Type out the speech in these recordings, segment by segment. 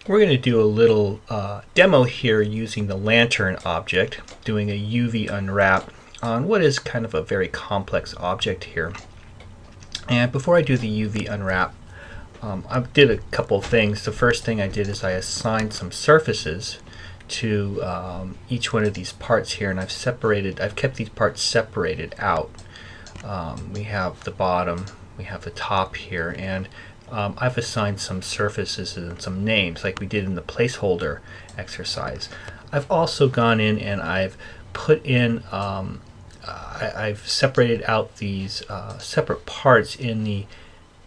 We're going to do a little demo here using the lantern object, doing a UV unwrap on what is kind of a very complex object here. And before I do the UV unwrap, I did a couple of things. The first thing I did is I assigned some surfaces to each one of these parts here, and I've kept these parts separated out. We have the bottom, we have the top here, and I've assigned some surfaces and some names like we did in the placeholder exercise. I've also gone in and I've put in I've separated out these separate parts in the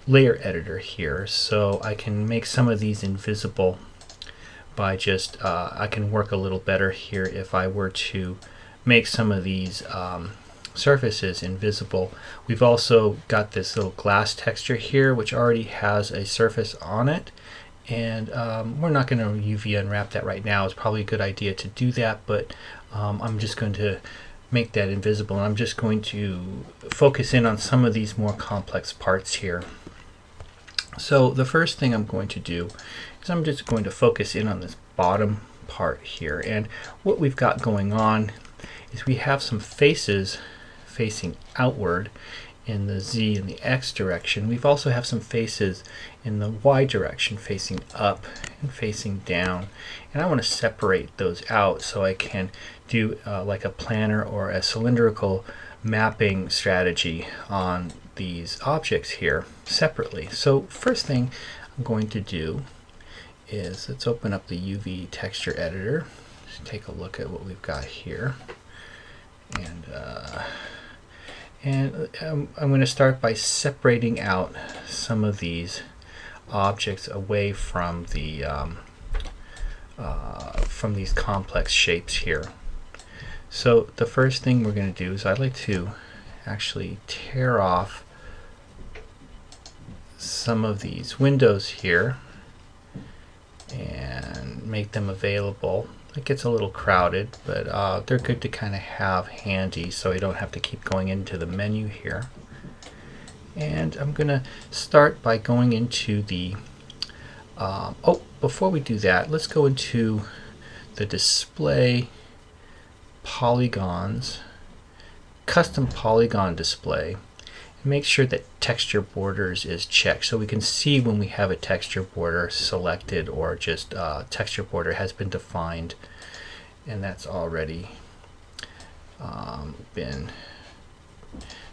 layer editor here, so I can make some of these invisible by just I can work a little better here if I were to make some of these surfaces invisible. We've also got this little glass texture here which already has a surface on it, and we're not going to UV unwrap that right now. It's probably a good idea to do that, but I'm just going to make that invisible, and I'm just going to focus in on some of these more complex parts here. So the first thing I'm going to do is I'm just going to focus in on this bottom part here, and what we've got going on is we have some faces facing outward in the Z and the X direction. We've also have some faces in the Y direction facing up and facing down, and I want to separate those out so I can do like a planar or a cylindrical mapping strategy on these objects here separately. So first thing I'm going to do is let's open up the UV texture editor, just take a look at what we've got here, and I'm going to start by separating out some of these objects away from the from these complex shapes here. So the first thing we're going to do is I'd like to actually tear off some of these windows here and make them available. It gets a little crowded, but they're good to kind of have handy so I don't have to keep going into the menu here. And I'm going to start by going into the before we do that, let's go into the display polygons, custom polygon display, and make sure that texture borders is checked so we can see when we have a texture border selected or just texture border has been defined, and that's already been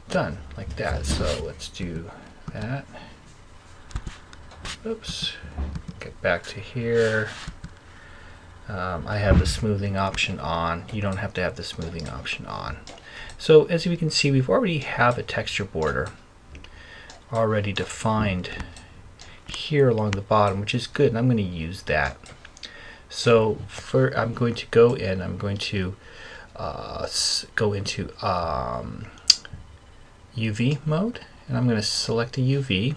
done like that. So let's do that. Oops, get back to here. I have the smoothing option on. You don't have to have the smoothing option on. So as we can see, we've already have a texture border already defined here along the bottom, which is good, and I'm going to use that. So I'm going to go in, I'm going to go into UV mode, and I'm going to select a UV,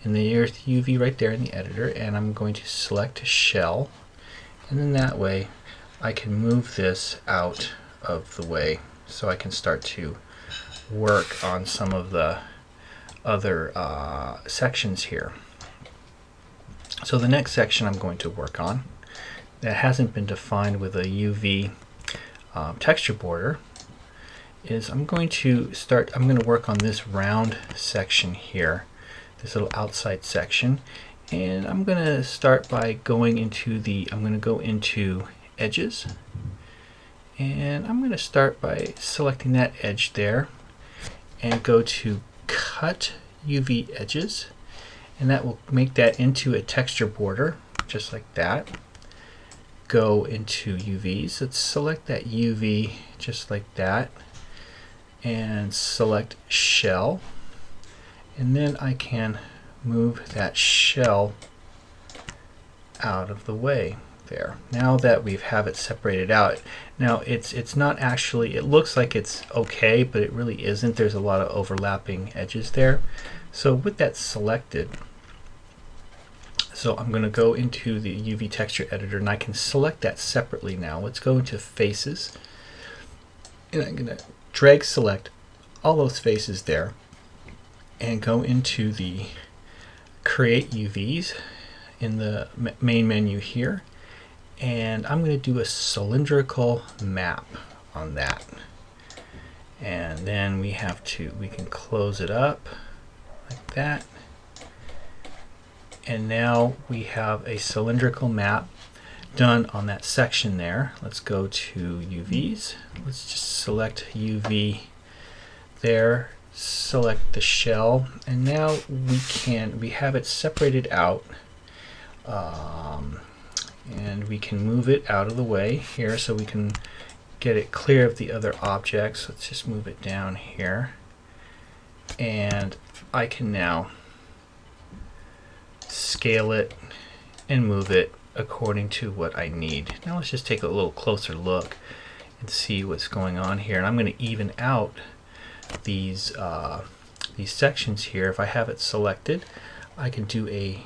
and there's UV right there in the editor, and I'm going to select shell, and then that way I can move this out of the way so I can start to work on some of the other sections here. So the next section I'm going to work on that hasn't been defined with a UV texture border is I'm going to work on this round section here, this little outside section, and I'm going to start by going into I'm going to go into edges, and I'm going to start by selecting that edge there and go to cut UV edges, and that will make that into a texture border just like that. Go into UVs, let's select that UV just like that and select shell, and then I can move that shell out of the way there. Now that we have it separated out, now it's not actually, it looks like it's okay, but it really isn't. There's a lot of overlapping edges there. So with that selected, so I'm going to go into the UV texture editor, and I can select that separately now. Let's go into faces, and I'm going to drag select all those faces there and go into the create UVs, in the main menu here, and I'm going to do a cylindrical map on that. And then we can close it up like that. And now we have a cylindrical map done on that section there. Let's go to UVs. Let's just select UV there, select the shell, and now we have it separated out, and we can move it out of the way here so we can get it clear of the other objects. Let's just move it down here, and I can now scale it and move it according to what I need. Now let's just take a little closer look and see what's going on here. And I'm going to even out these sections here. If I have it selected, I can do a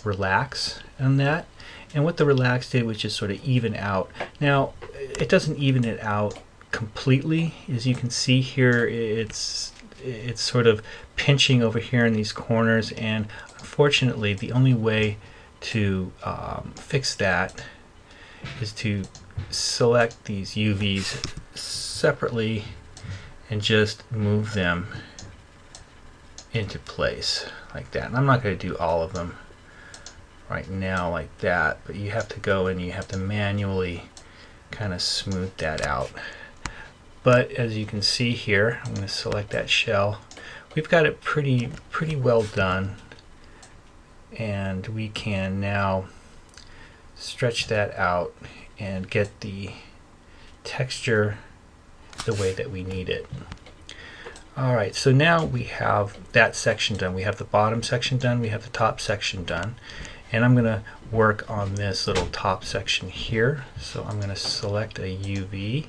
relax on that. And what the relax did was just sort of even out. Now it doesn't even it out completely. As you can see here, it's sort of pinching over here in these corners, and unfortunately the only way to fix that is to select these UVs separately and just move them into place like that. And I'm not going to do all of them right now like that, but you have to go and you have to manually kind of smooth that out. But as you can see here, I'm going to select that shell. We've got it pretty well done, and we can now stretch that out and get the texture the way that we need it. Alright, so now we have that section done. We have the bottom section done, we have the top section done, and I'm going to work on this little top section here. So I'm going to select a UV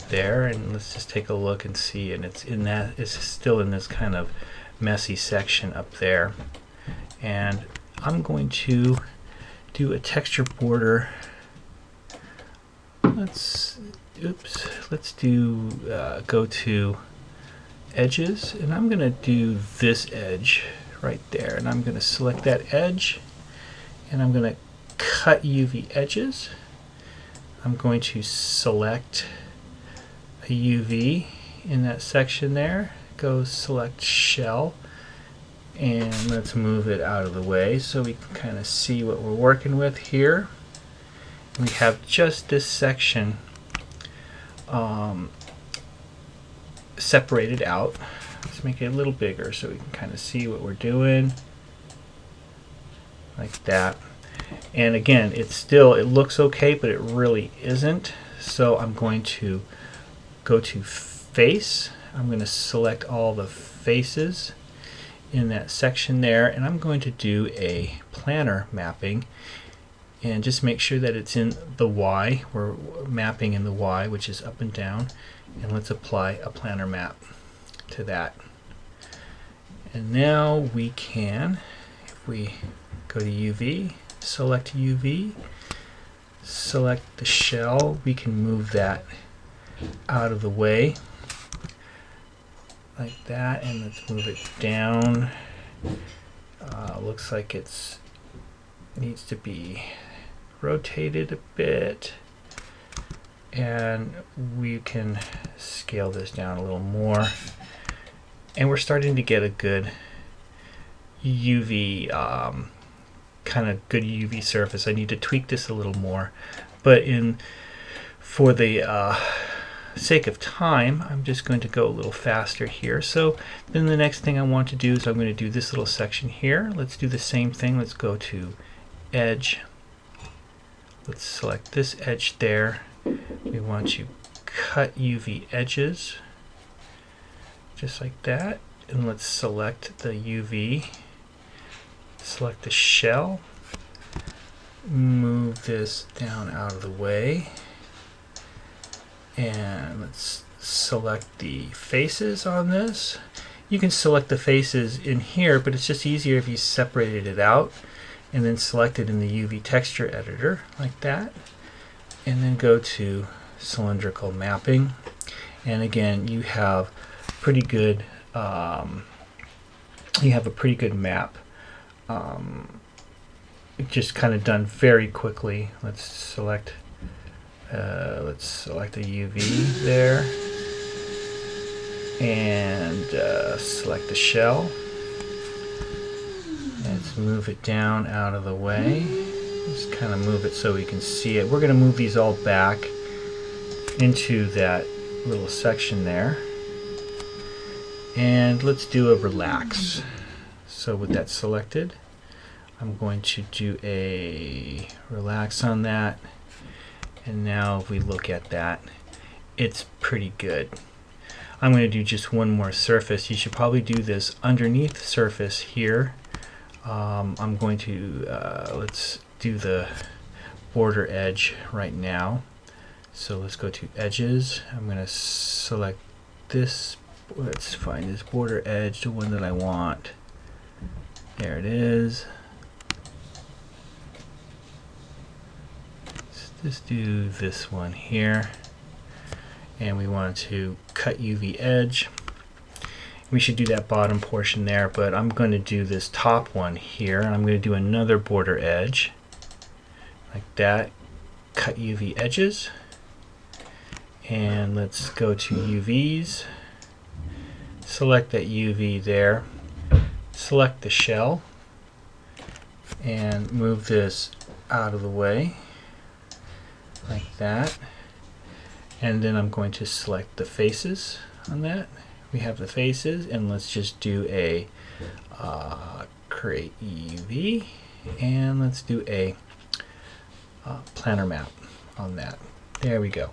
there, and let's just take a look and see, and it's still in this kind of messy section up there. And I'm going to do a texture border. Let's do go to edges, and I'm going to do this edge right there, and I'm going to select that edge, and I'm going to cut UV edges. I'm going to select a UV in that section there, go select shell, and let's move it out of the way so we can kind of see what we're working with here. We have just this section separated out. Let's make it a little bigger so we can kind of see what we're doing like that. And again, it looks okay, but it really isn't. So I'm going to go to face. I'm going to select all the faces in that section there, and I'm going to do a planar mapping and just make sure that it's in the Y. We're mapping in the Y, which is up and down, and let's apply a planar map to that. And now we can, if we go to UV, select UV, select the shell, we can move that out of the way like that, and let's move it down. Looks like it needs to be rotated a bit, and we can scale this down a little more, and we're starting to get a good UV kind of good UV surface. I need to tweak this a little more, but for the sake of time, I'm just going to go a little faster here. So then the next thing I want to do is I'm going to do this little section here. Let's do the same thing. Let's go to edge. Let's select this edge there. We want to cut UV edges just like that, and let's select the UV, select the shell, move this down out of the way, and let's select the faces on this. You can select the faces in here, but it's just easier if you separated it out and then select it in the UV texture editor like that, and then go to cylindrical mapping, and again you have pretty good a pretty good map just kind of done very quickly. Let's select a UV there, and select the shell. Let's move it down out of the way. Just kind of move it so we can see it. We're going to move these all back into that little section there. And let's do a relax. So with that selected, I'm going to do a relax on that. And now if we look at that, it's pretty good. I'm going to do just one more surface. You should probably do this underneath surface here. I'm going to, let's do the border edge right now. So let's go to edges. I'm going to select this. Let's find this border edge, the one that I want. There it is. Let's just do this one here. And we want to cut UV edge. We should do that bottom portion there, but I'm going to do this top one here. I'm going to do another border edge like that. Cut UV edges. And let's go to UVs. Select that UV there. Select the shell and move this out of the way like that. And then I'm going to select the faces on that. We have the faces, and let's just do a create UV, and let's do a planar map on that. There we go.